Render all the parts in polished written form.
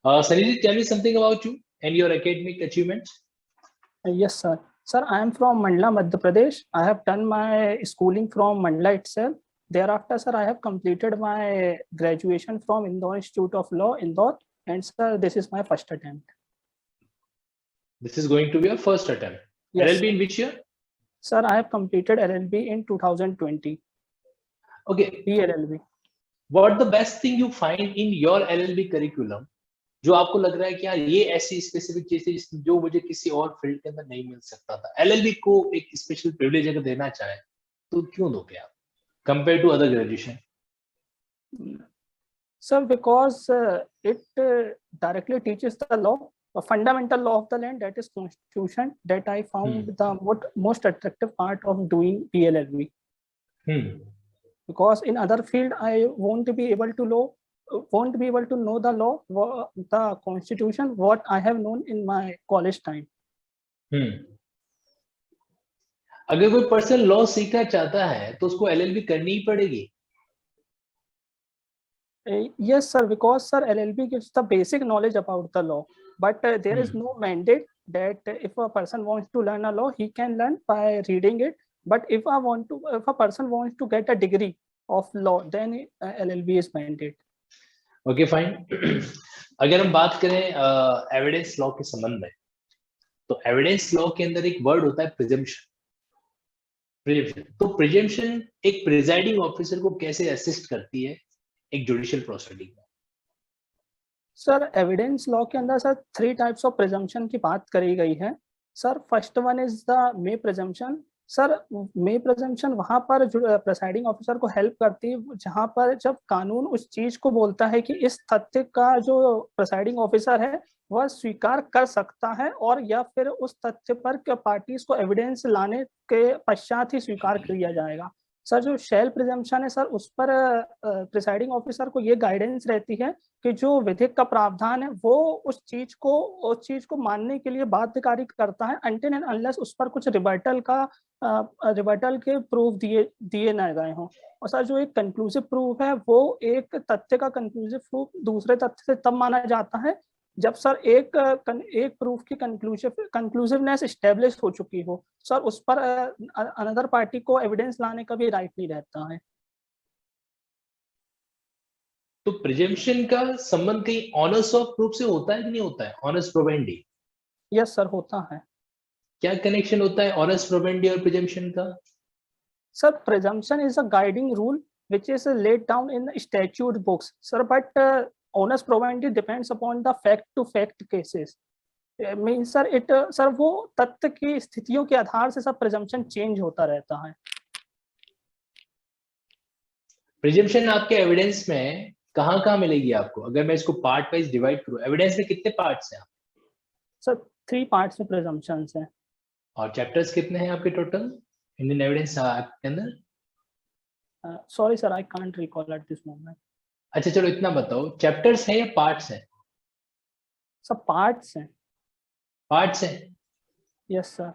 Sanjeev, tell me something about you and your academic achievements. Yes, sir. Sir, I am from Mandla, Madhya Pradesh. I have done my schooling from Mandla itself. Thereafter, sir, I have completed my graduation from Indore Institute of Law, Indore. And sir, this is my first attempt. This is going to be your first attempt. Yes, LLB in which year? Sir, I have completed LLB in 2020. Okay. PLLB. What the best thing you find in your LLB curriculum जो आपको लग रहा है कि यार ये ऐसी specific चीज है जो मुझे किसी और फील्ड के अंदर नहीं मिल सकता था? एलएलबी को एक स्पेशल प्रिविलेज अगर देना चाहे तो क्यों दोगे आप compare to other graduation? Sir, because it directly teaches the law, a fundamental law of the land, that is constitution, that I found the most attractive part of doing PLLB. Because in other field I won't be able to know the law, the constitution, what I have known in my college time. अगर कोई person law सीखना चाहता है तो उसको LLB करनी ही पड़ेगी? Yes, sir, because sir, LLB gives the basic knowledge about the law, but there is no mandate that if a person wants to learn a law, he can learn by reading it. But if a person wants to get a degree of law, then LLB is mandate. Okay, fine. अगर हम बात करें evidence law के संबंध में, तो evidence law के अंदर एक वर्ड होता है प्रिजम्पशन. तो प्रिजम्पशन एक प्रिजाइडिंग ऑफिसर को कैसे असिस्ट करती है एक जुडिशियल प्रोसीडिंग में? सर, एविडेंस लॉ के अंदर सर 3 टाइप्स ऑफ प्रिजम्पशन की बात करी गई है. Sir, first one is the may presumption. Sir, may presumption वहां पर प्रिसाइडिंग ऑफिसर को हेल्प करती है जहां पर जब कानून उस चीज को बोलता है कि इस तथ्य का जो प्रिसाइडिंग ऑफिसर है वह स्वीकार कर सकता है और या फिर उस तथ्य पर पार्टीज को एविडेंस लाने के पश्चात ही स्वीकार किया जाएगा. सर, जो शेल प्रिजम्पशन है सर, उस पर प्रिसाइडिंग ऑफिसर को ये गाइडेंस रहती है कि जो विधिक का प्रावधान है वो उस चीज को मानने के लिए बाध्यकारी करता है अनटिल एंड अनलेस उस पर कुछ रिबर्टल के प्रूफ दिए न गए हों. और सर, जो एक कंक्लूसिव प्रूफ है वो एक तथ्य का कंक्लूसिव प्रूफ दूसरे तथ्य से तब माना जाता है जब सर एक प्रूफ की कंक्लूसिवनेस एस्टेब्लिश हो चुकी हो. सर, उस पर अनदर पार्टी को एविडेंस लाने का भी राइट नहीं रहता है. तो प्रिजम्पशन का संबंध कहीं ऑनर्स ऑफ प्रूफ से होता है कि नहीं होता है? ऑनर्स प्रोबेंडी. यस सर, होता है. क्या कनेक्शन होता है ऑनर्स प्रोबेंडी और प्रिजम्पशन का? Sir, presumption is a guiding rule which is laid down in the statute books, sir, but honors probability depends upon the fact to fact cases. Means sir, sir वो तथ्य की स्थितियों के आधार से सब प्रिजम्पशन चेंज होता रहता है. प्रिजम्पशन आपके एविडेंस में कहाँ मिलेगी आपको? अगर मैं इसको पार्ट वाइज डिवाइड करूं, एविडेंस में कितने पार्ट्स हैं? सर, 3 पार्ट्स में प्रिजम्पशंस हैं. और चैप्टर्स कितने हैं आपके टोटल इंडियन एविडेंस एक्ट के अंदर? Sorry sir, I can't recall at this moment. अच्छा, चलो इतना बताओ, चैप्टर्स हैं या पार्ट्स हैं? सब पार्ट्स हैं. पार्ट्स हैं? Yes sir.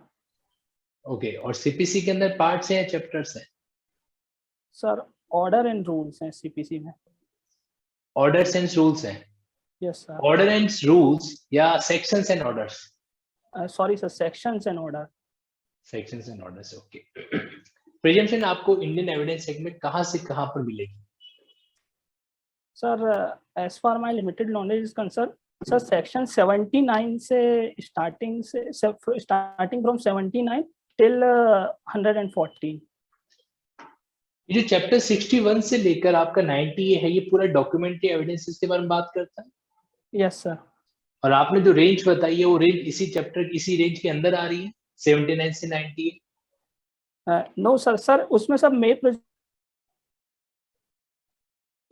ओके, और सीपीसी के अंदर पार्ट्स हैं या चैप्टर्स हैं? सर, ऑर्डर एंड रूल्स हैं सीपीसी में. ऑर्डर्स एंड रूल्स हैं? Yes sir. Order and rules या sections and orders? Sorry sir, sections and order. Sections and orders, okay. Presumption आपको इंडियन एविडेंस एक्ट में कहां से कहां पर मिलेगी? Sir, as far my limited knowledge is concern, sir section 79 से starting from 79 till 114. ये जो चैप्टर 61 से लेकर आपका 90 है, ये पूरा डॉक्यूमेंट्री एविडेंसेस के बारे में बात करता है? यस सर. और आपने जो रेंज बताई है वो रेंज इसी चैप्टर इसी रेंज के अंदर आ रही है 79 से 90? नो सर, उसमें सब मे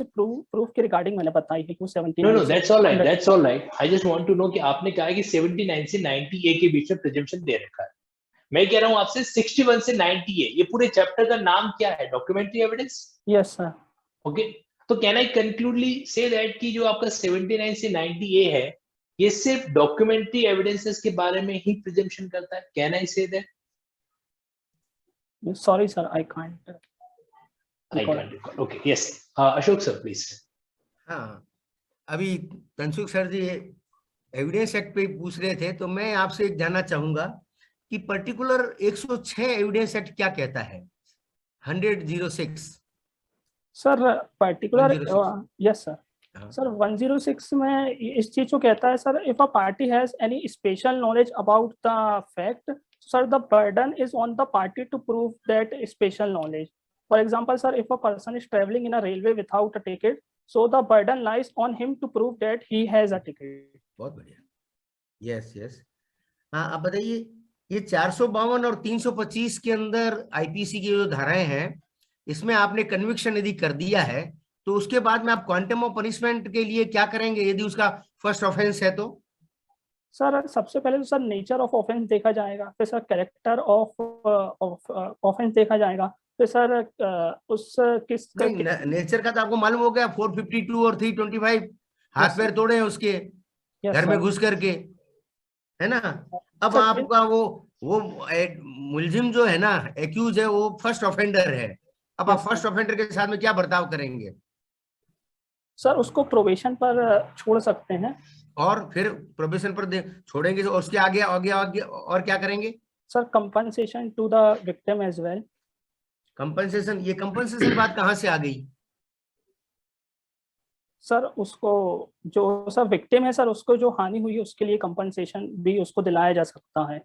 प्रूफ के रिगार्डिंग मैंने बताई है कि 79. No, that's all right. I just want to know कि आपने कहा है कि 79 से 90 ए के बीच में प्रिजम्पशन दे रखा है. मैं कह रहा हूं आपसे 61 से 90 ए, ये पूरे चैप्टर का नाम क्या है? Documentary evidence. Yes sir. Okay, तो कैन आई कंक्लूडली से दैट कि जो आपका 79 से 90 ए है ये सिर्फ डॉक्यूमेंट्री एविडेंसेस के बारे में ही प्रिजम्पशन करता है? Can I say that? Sorry sir, I can't. Okay, yes. Ashok sir, please. अभी तनसुख सर जी एविडेंस एक्ट पे पूछ रहे थे, तो मैं आपसे एक जानना चाहूंगा कि पर्टिकुलर 106 एविडेंस एक्ट क्या कहता है? 106 sir particular 106। Yes sir. Sir 106 में इस चीज को कहता है sir, if a party has any special knowledge about the fact, sir the burden is on the party to prove that special knowledge. For example sir, if a person is travelling in a railway without a ticket, so the burden lies on him to prove that he has a ticket. बहुत बढ़िया। Yes yes. हाँ, आप बताइए, ये 452 और 325 के अंदर IPC की जो धाराएं हैं, इसमें आपने कन्विक्शन यदि कर दिया है तो उसके बाद में आप क्वांटम ऑफ पनिशमेंट के लिए क्या करेंगे यदि उसका फर्स्ट ऑफेंस है तो? सर सबसे पहले तो सर नेचर ऑफ ऑफेंस देखा जाएगा, फिर सर कैरेक्टर ऑफ ऑफेंस देखा जाएगा, फिर सर उस किस नहीं, नेचर का तो आपको मालूम हो गया, 452 और 325 हाथ पैर तोड़े हैं उसके घर में घुस करके, है ना? अब आपका वो मुलजिम जो है ना, एक्यूज है, वो फर्स्ट ऑफेंडर है। अब आप फर्स्ट ऑफेंडर के साथ में क्या बर्ताव करेंगे? सर उसको प्रोबेशन पर छोड़ सकते हैं। और फिर प्रोबेशन पर छोड़ेंगे तो उसके आगे आगे आगे और क्या करेंगे? Sir compensation to the victim as well. Compensation, ये कंपनसेशन बात कहाँ से आ गई? सर उसको जो सर विक्टिम है सर, उसको जो हानि हुई है उसके लिए कंपनसेशन भी उसको दिलाया जा सकता है।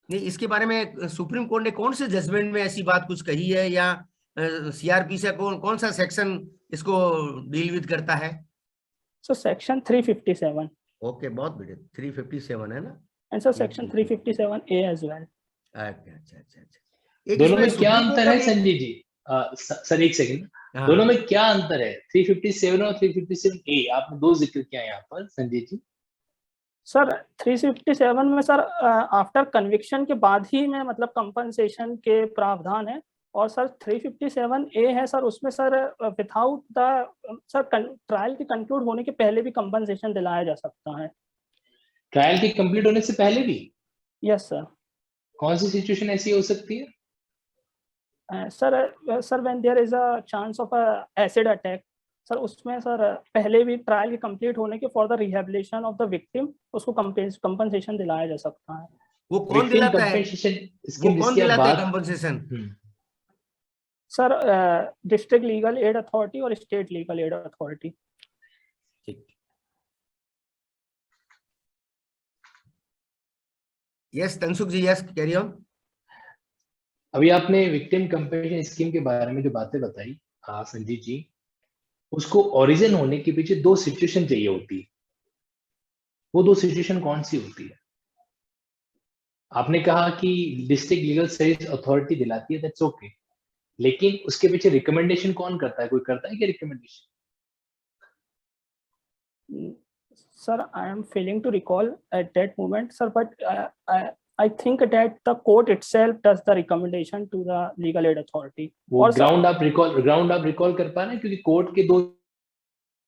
नहीं, इसके बारे में सुप्रीम कोर्ट ने कौन से जजमेंट में ऐसी बात कुछ कही है, या सीआरपी से कौन सा सेक्शन इसको डील विद करता है? Sir section 357। ओके, बहुत बढ़िया, 357 है ना? And sir section 357A as well. अच्छा अच्छा अच्छा अच्छा। दोनों में क्या अंतर है संजय जी? सर एक सेकंड, दोनों में क्या अंतर है 357 और 357A? आपने दो जिक्र किया यहाँ पर संजय जी। सर 357 में सर आफ्टर कन्विक्शन के बाद ही में मतलब कंपनसेशन के प्रावधान है, और सर 357A है सर, उसमें sir without the sir trial के कंक्लूड होने के पहले भी कंपनसेशन दिलाया जा सकता है। ट्रायल के कंप्लीट होने से पहले भी? Yes sir. कौन सी सिचुएशन ऐसी हो सकती है? Sir when there is a chance of a acid attack, sir उसमें सर पहले भी ट्रायल के कंप्लीट होने के for the rehabilitation of the victim उसको कंपनसेशन दिलाया जा सकता है। वो कौन दिलाता है? वो कौन दिलाता है compensation? Sir district legal aid authority और स्टेट लीगल एड अथॉरिटी। ठीक। Yes Tansukh ji, yes carry on. अभी आपने विक्टिम कंपेंसेशन स्कीम के बारे में जो बातें बताई संजीव जी, उसको ओरिजिन होने के पीछे दो सिचुएशन चाहिए होती है। वो दो सिचुएशन कौन सी होती है? आपने कहा कि डिस्ट्रिक्ट लीगल सर्विस अथॉरिटी दिलाती है, दैट्स ओके, लेकिन उसके पीछे रिकमेंडेशन कौन करता है? कोई करता है क्या recommendation? Sir, I am failing to recall at that moment, sir, but I think that the court itself does the recommendation to the legal aid authority. वो ग्राउंड आप रिकॉल कर पा रहे हैं? क्योंकि कोर्ट के दो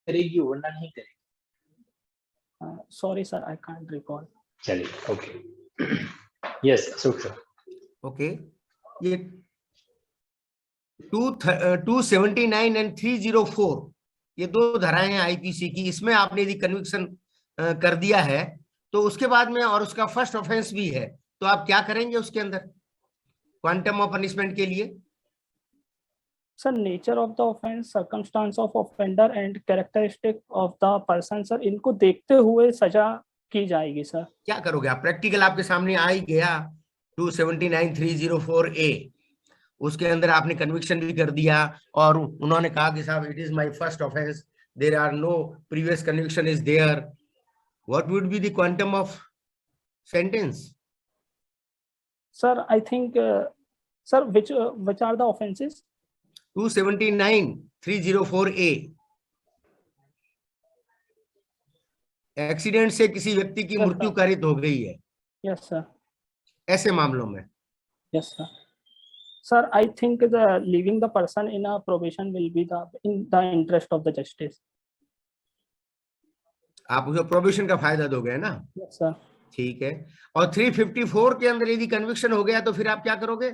करेगी, वरना नहीं करेगी। Sorry sir, I can't recall. चलिए, okay. Yes Ashok sir. Okay, ये 279 एंड 304 ये दो धाराएं हैं आईपीसी की। इसमें आपने यदि कन्विक्शन कर दिया है तो उसके बाद में, और उसका फर्स्ट ऑफेंस भी है, तो आप क्या करेंगे उसके अंदर क्वांटम ऑफ पनिशमेंट के लिए? Sir nature of the offence, circumstance of offender and characteristic of the person, sir इनको देखते हुए सजा की जाएगी। सर क्या करोगे आप? प्रैक्टिकल आपके सामने आ ही गया 279-304A, उसके अंदर आपने कन्विक्शन भी कर दिया और उन्होंने कहा कि साहब it is my first offence, there are no previous conviction is there, what would be the quantum of sentence? Sir I think sir which are the offenses? 279-304A, accident से किसी व्यक्ति की मृत्यु कारित हो गई है। यस सर। ऐसे मामलों में यस सर। Sir, I think the leaving the person in a probation will be in the interest of the justice. आप उसे प्रोबेशन का फायदा दोगे, है ना? Yes sir. ठीक है। और 354 के अंदर यदि कन्विक्शन हो गया तो फिर आप क्या करोगे?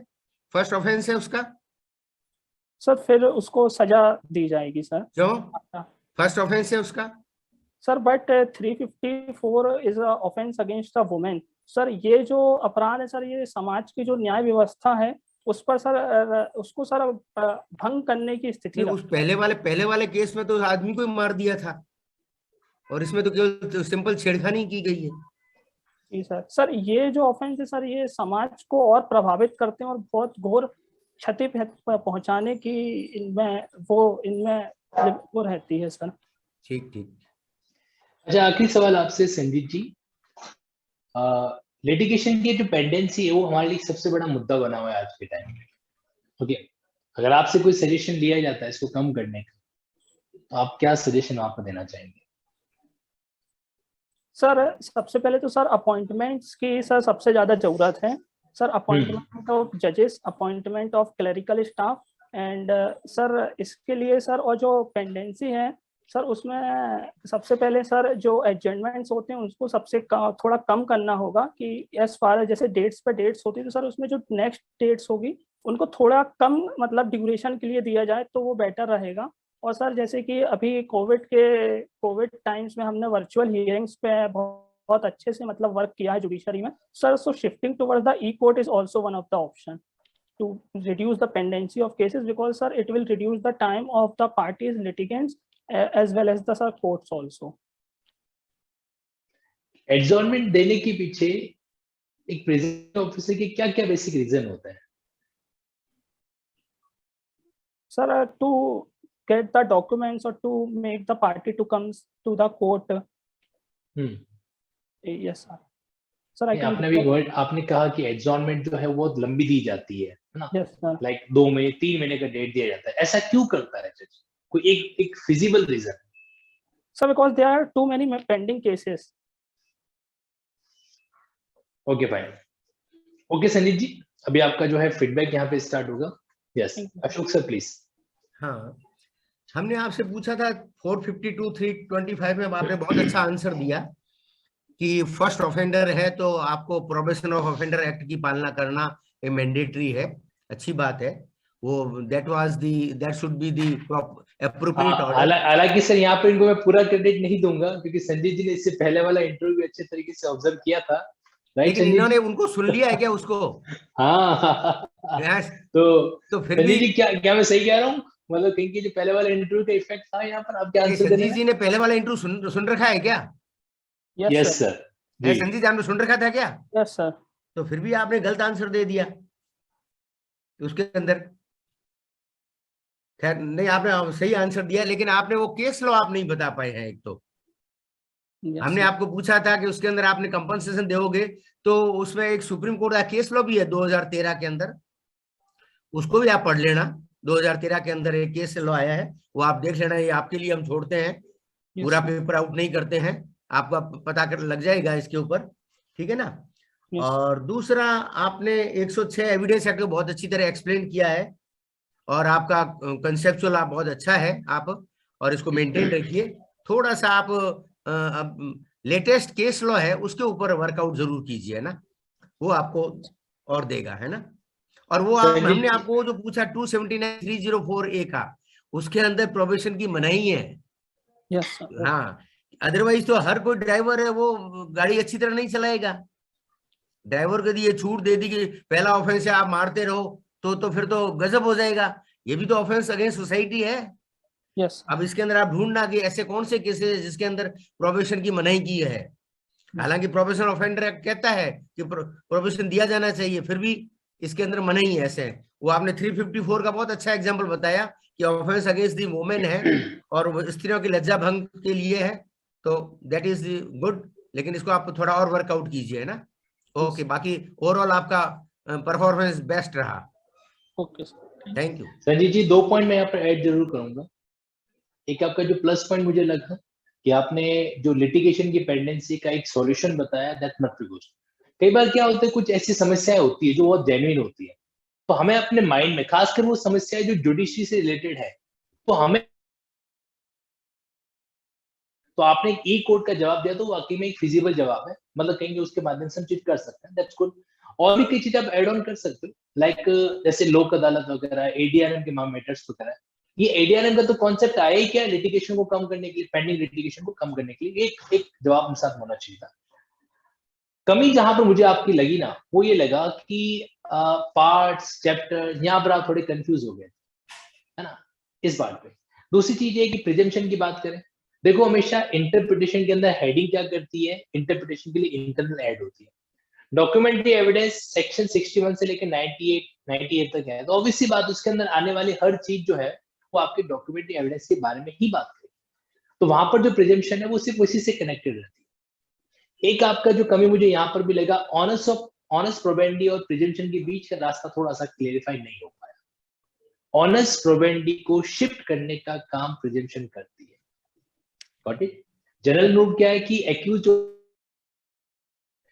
फर्स्ट ऑफेंस है उसका। सर फिर उसको सजा दी जाएगी सर। क्यों? फर्स्ट ऑफेंस है उसका। Sir but 354 is a offence against a women. Sir ये जो अपराध है सर, ये समाज की जो न्याय व्यवस्था है उस पर सर उसको सर भंग करने की स्थिति उस पहले वाले केस में तो आदमी को ही मार दिया था, और इसमें तो केवल सिंपल छेड़खानी की गई है। जी सर। सर ये जो ऑफेंस है सर, ये समाज को और प्रभावित करते हैं और बहुत घोर क्षति पहुंचाने की इनमें वो रहती है सर। ठीक ठीक। अच्छा, आखिरी सवाल आपसे संजीत जी, लिटिगेशन की जो पेंडेंसी है वो हमारे लिए सबसे बड़ा मुद्दा बना हुआ है आज के टाइम में। ओके, अगर आपसे कोई सजेशन लिया जाता है इसको कम करने का, तो आप क्या सजेशन आप देना चाहेंगे? सर सबसे पहले तो सर अपॉइंटमेंट्स की सर सबसे ज्यादा जरूरत है सर। अपॉइंटमेंट ऑफ जजेस, appointment of clerical staff and sir इसके लिए सर, और जो पेंडेंसी है सर उसमें सबसे पहले सर जो एडजमेंट्स होते हैं उसको थोड़ा कम करना होगा कि एज फार जैसे डेट्स पे डेट्स होती है तो सर उसमें जो नेक्स्ट डेट्स होगी उनको थोड़ा कम मतलब ड्यूरेशन के लिए दिया जाए तो वो बेटर रहेगा। और सर जैसे कि अभी कोविड टाइम्स में हमने वर्चुअल हियरिंग्स पे बहुत अच्छे से मतलब वर्क किया है जुडिशरी में sir. So shifting towards the E court is also one of the option to reduce the pendency of cases, because sir it will reduce the time of the parties litigants as well as the sir courts also. Adjournment देने के पीछे एक president officer के क्या क्या basic reason होता है? Sir to get the documents or to make the party to come to the court. Yes sir. Sir आपने भी वर्ड आपने कहा कि एडजॉर्नमेंट जो है वो बहुत लंबी दी जाती है ना? Yes sir. लाइक 2 महीने 3 महीने का डेट दिया जाता है, ऐसा क्यों करता है जज? कोई एक feasible reason? Sir because there are too many pending cases. Okay fine. Okay Sanjeet ji, अभी आपका जो है फीडबैक यहाँ पे स्टार्ट होगा। Yes Ashok sir please. हाँ, हमने आपसे पूछा था 452 325 में आपने बहुत अच्छा आंसर दिया कि फर्स्ट ऑफेंडर है तो आपको प्रोबेशन ऑफ ऑफेंडर एक्ट की पालना करना ये मैंडेटरी है। अच्छी बात है वो, that should be the appropriate order. हालांकि सर यहाँ पे इनको मैं पूरा क्रेडिट नहीं दूंगा क्योंकि संजीत जी ने इससे पहले वाला इंटरव्यू भी अच्छे तरीके से ऑब्जर्व किया था, राइट? लेकिन इन्होंने उनको सुन लिया है क्या उसको? हाँ तो फिर संजीत जी क्या मैं सही कह रहा हूँ? मतलब कहीं जो पहले वाला इंटरव्यू का इफेक्ट था यहाँ पर आपके आंसर संजीत जी ने पहले वाला इंटरव्यू सुन रखा है क्या? Yes sir. संजीत जी आपने सुन रखा था क्या? Yes sir. तो फिर भी आपने गलत आंसर दे दिया उसके अंदर। खैर नहीं, आपने सही आंसर दिया, लेकिन आपने वो केस लॉ आप नहीं बता पाए हैं। एक तो हमने आपको पूछा था कि उसके अंदर आपने कंपनसेशन दोगे, तो उसमें एक सुप्रीम कोर्ट का केस लॉ भी है 2013 के अंदर, उसको भी आप पढ़ लेना। 2013 के अंदर एक केस लॉ आया है, वो आप देख लेना। ये आपके लिए हम छोड़ते हैं, पूरा पेपर आउट नहीं करते हैं, आपका पता कर लग जाएगा इसके ऊपर, ठीक है ना? और दूसरा, आपने 106 एविडेंस एक्ट को बहुत अच्छी तरह एक्सप्लेन किया है और आपका कंसेप्चुअल आप बहुत अच्छा है आप, और इसको मेंटेन रखिए। थोड़ा सा आप लेटेस्ट केस लॉ है उसके ऊपर वर्कआउट जरूर कीजिए ना, वो आपको और देगा, है ना? और वो हमने आपको जो पूछा 279/304A का, उसके अंदर प्रोबेशन की मनाही है। यस हाँ, अदरवाइज तो हर कोई ड्राइवर है वो गाड़ी अच्छी तरह नहीं चलाएगा। ड्राइवर को ये छूट दे दी कि पहला ऑफेंस है आप मारते रहो, तो फिर तो गजब हो जाएगा। ये भी तो ऑफेंस अगेंस्ट सोसाइटी है। यस। अब इसके अंदर आप ढूंढना कि ऐसे कौन से केसेस जिसके अंदर प्रोबेशन की मनाही की है। हालांकि प्रोबेशन ऑफेंडर एक्ट कहता है कि प्रोबेशन दिया जाना चाहिए, फिर भी इसके अंदर मनाही है ऐसे। वो आपने 354 का बहुत अच्छा एग्जाम्पल बताया कि ऑफेंस अगेंस्ट दी वुमेन है और स्त्रियों की लज्जा भंग के लिए है, तो दैट इज गुड, लेकिन इसको आप थोड़ा और वर्कआउट कीजिए ना। ओके, बाकी ओवरऑल आपका परफॉर्मेंस बेस्ट रहा। Okay, thank you. Sanjeet ji, 2 point मैं यहाँ पर ऐड जरूर करूंगा। एक आपका जो प्लस पॉइंट मुझे लगा कि आपने जो लिटिगेशन की पेंडेंसी का एक सॉल्यूशन बताया, दैट मत प्रिगोश। कई बार क्या होता है, कुछ ऐसी समस्याएं होती है जो बहुत जेन्युइन होती है, तो हमें अपने माइंड में, खासकर वो समस्याएं जो जुडिशरी से रिलेटेड है, तो हमें, तो आपने एक ई कोर्ट का जवाब दिया तो वाकई में एक फिजिबल जवाब है, मतलब कहेंगे उसके माध्यम से हम चीज कर सकते हैं, दैट्स गुड। और भी कई चीजें आप एड ऑन कर सकते हो, लाइक जैसे लोक अदालत वगैरह, एडीआरएम के मैटर्स वगैरह, ये एडीआरएम का तो कॉन्सेप्ट आया ही क्या, लिटिगेशन को कम करने के लिए, पेंडिंग लिटिगेशन को कम करने के लिए। एक जवाब मेरे साथ होना चाहिए था। कमी जहां पर मुझे आपकी लगी ना, वो ये लगा कि पार्ट्स, चैप्टर, यहाँ पर आप थोड़े कंफ्यूज हो गए, है ना, इस बात पे। दूसरी चीज ये कि प्रिजम्पशन की बात करें, देखो हमेशा इंटरप्रिटेशन के अंदर हेडिंग क्या करती है, इंटरप्रिटेशन के लिए इंटरनल ऐड होती है। डॉक्यूमेंट्री एविडेंस सेक्शन 61 से लेकर 98 तक है, तो ऑब्वियसली बात उसके अंदर आने वाली हर चीज जो है वो आपके डॉक्यूमेंट्री एविडेंस के बारे में ही बात करेगी। तो वहां पर जो प्रिजम्पशन है वो सिर्फ उसी से कनेक्टेड रहती है। एक आपका जो कमी मुझे यहाँ पर भी लगा, ऑनर्स प्रोबेंडी और प्रिजम्पशन के बीच का रास्ता थोड़ा सा क्लेरिफाई नहीं हो पाया। ऑनर्स प्रोबेंडी को शिफ्ट करने का काम प्रिजम्पशन करती है, गॉट इट। जनरल रूल क्या है कि एक्यूज,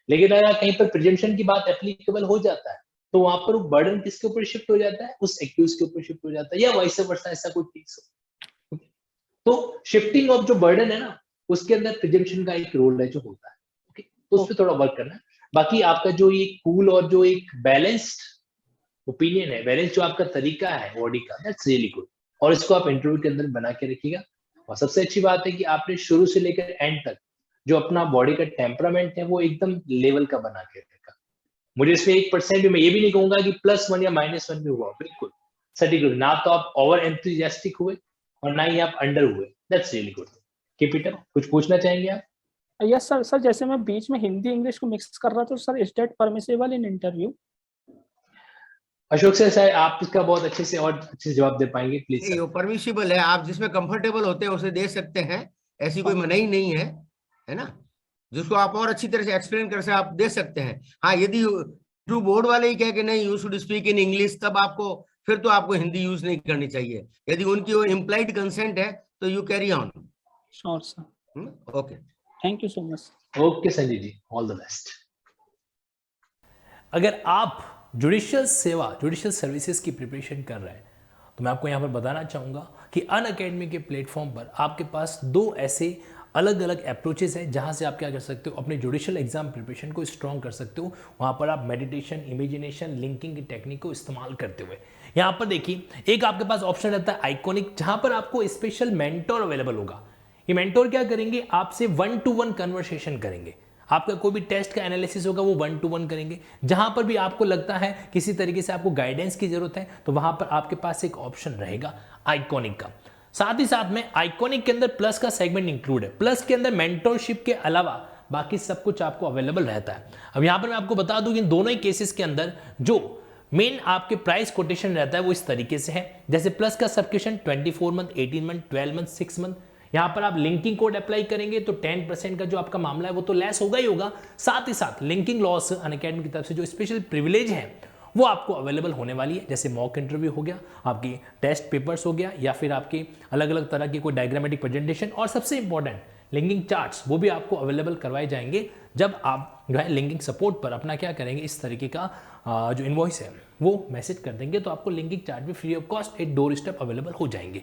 लेकिन अगर कहीं पर प्रिजम्पशन की बात एप्लीकेबल हो जाता है तो वहां पर बर्डन किसके ऊपर शिफ्ट हो जाता है, उस एक्यूज के ऊपर शिफ्ट हो जाता है, या वाइस वर्सा, ऐसा कोई केस हो। तो शिफ्टिंग ऑफ जो बर्डन है ना, उसके अंदर प्रिजम्पशन का एक रोल है जो होता है, ओके। तो उस पर थोड़ा वर्क करना है। बाकी आपका जो ये कूल और जो एक बैलेंस्ड ओपिनियन है, बैलेंस जो आपका तरीका है बॉडी का, दैट्स रियली गुड, और इसको आप इंटरव्यू के अंदर बना के रखिएगा। और सबसे अच्छी बात है कि आपने शुरू से लेकर एंड तक जो अपना बॉडी का टेम्परामेंट है वो एकदम लेवल का बना के रखा। मुझे इसमें 1% भी, मैं ये भी नहीं कहूंगा कि +1 या -1 भी हुआ, बिल्कुल सटीक, ना तो आप ओवर एंथुसियास्टिक हुए और ना ही आप अंडर हुए, that's really good. Keep it up. कुछ पूछना चाहेंगे आप? Yes sir. सर जैसे मैं बीच में हिंदी इंग्लिश को मिक्स कर रहा था, sir is that permissible in interview? Ashok sir आप इसका बहुत अच्छे से और अच्छे से जवाब दे पाएंगे, प्लीज सर। ये परमिसिबल है, आप जिसमें कंफर्टेबल होते हैं उसे दे सकते हैं, ऐसी कोई मनाही नहीं है, है ना। जिसको आप और अच्छी तरह से एक्सप्लेन कर से आप दे सकते हैं। हाँ, यदि जो बोर्ड वाले ही कहे कि नहीं you should speak in English, तब आपको फिर तो आपको हिंदी यूज नहीं करनी चाहिए। यदि उनकी वो इम्प्लाइड कंसेंट है तो you carry on. Sure sir. Okay, thank you so much. Okay Sanjay ji, all the best. अगर आप जुडिशियल सेवा, जुडिशियल सर्विसेज की प्रिपरेशन कर रहे हैं तो मैं आपको यहाँ पर बताना चाहूँगा कि अनअकैडमी के प्लेटफॉर्म पर आपके पास 2 ऐसे अलग अलग अप्रोचेस हैं जहाँ से आप क्या कर सकते हो, अपने जुडिशियल एग्जाम प्रिपरेशन को स्ट्रॉन्ग कर सकते हो। वहाँ पर आप मेडिटेशन, इमेजिनेशन, लिंकिंग की टेक्निक को इस्तेमाल करते हुए, यहाँ पर देखिए एक आपके पास ऑप्शन रहता है आइकॉनिक, जहाँ पर आपको स्पेशल मेंटोर अवेलेबल होगा। ये मेंटोर क्या करेंगे, आपसे 1-to-1 कन्वर्सेशन करेंगे। आपका कोई भी टेस्ट का एनालिसिस होगा वो 1-to-1 करेंगे। जहां पर भी आपको लगता है किसी तरीके से आपको गाइडेंस की जरूरत है तो वहां पर आपके पास एक ऑप्शन रहेगा आइकॉनिक का। साथ ही साथ में आइकॉनिक के अंदर प्लस का सेगमेंट इंक्लूड है। प्लस के अंदर मेंटोरशिप के अलावा बाकी सब कुछ आपको अवेलेबल रहता है। अब यहां पर मैं आपको बता दूं कि इन दोनों ही केसेस के अंदर जो मेन आपके प्राइस कोटेशन रहता है वो इस तरीके से है। जैसे प्लस का subscription 24 month, 18 month, 12 month, 6 month, यहां पर आप लिंकिंग कोड अप्लाई करेंगे तो 10% का जो आपका मामला है वो तो लेस होगा ही होगा। साथ ही साथ लिंकिंग लॉस अनअकैडमी की तरफ से जो स्पेशल प्रिविलेज है वो आपको अवेलेबल होने वाली है। जैसे मॉक इंटरव्यू हो गया, आपकी टेस्ट पेपर्स हो गया, या फिर आपके अलग अलग तरह की कोई डायग्रामेटिक प्रेजेंटेशन, और सबसे इंपॉर्टेंट लिंकिंग चार्ट्स, वो भी आपको अवेलेबल करवाए जाएंगे जब आप जो है लिंकिंग सपोर्ट पर अपना क्या करेंगे, इस तरीके का जो इनवॉइस है वो मैसेज कर देंगे तो आपको लिंकिंग चार्ट भी फ्री ऑफ कॉस्ट एक डोर स्टेप अवेलेबल हो जाएंगे।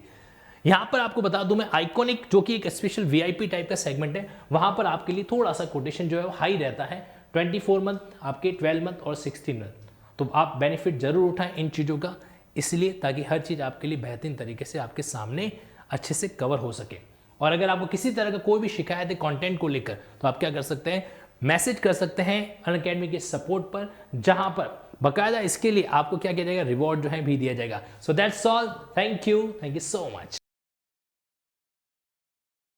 यहां पर आपको बता दूं मैं, आइकॉनिक जो कि एक स्पेशल वीआईपी टाइप का सेगमेंट है, वहां पर आपके लिए थोड़ा सा कोटेशन जो है वो हाई रहता है, 24 मंथ, आपके 12 मंथ और 16 मंथ। तो आप बेनिफिट जरूर उठाएं इन चीज़ों का, इसलिए ताकि हर चीज़ आपके लिए बेहतरीन तरीके से आपके सामने अच्छे से कवर हो सके। और अगर आपको किसी तरह का कोई भी शिकायत है कंटेंट को लेकर तो आप क्या कर सकते हैं, मैसेज कर सकते हैं अनअकैडमी के सपोर्ट पर, जहां पर बकायदा इसके लिए आपको क्या किया जाएगा, रिवॉर्ड जो है भी दिया जाएगा। So that's all, thank you so much.